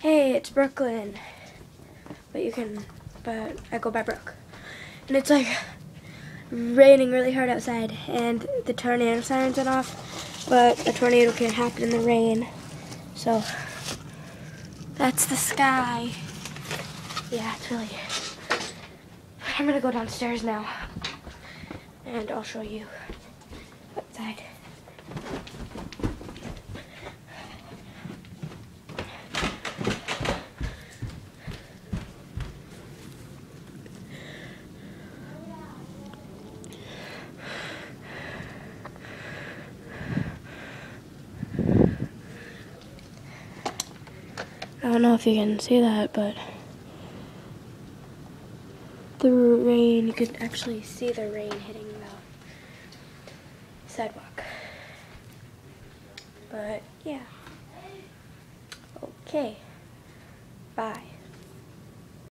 hey, it's Brooklyn. But I go by Brooke. And it's like raining really hard outside, and the tornado sirens went off, but a tornado can't happen in the rain. So that's the sky. Yeah, it's really. I'm gonna go downstairs now, and I'll show you outside. I don't know if you can see that, but the rain, you could actually see the rain hitting the sidewalk. But yeah. Okay. Bye.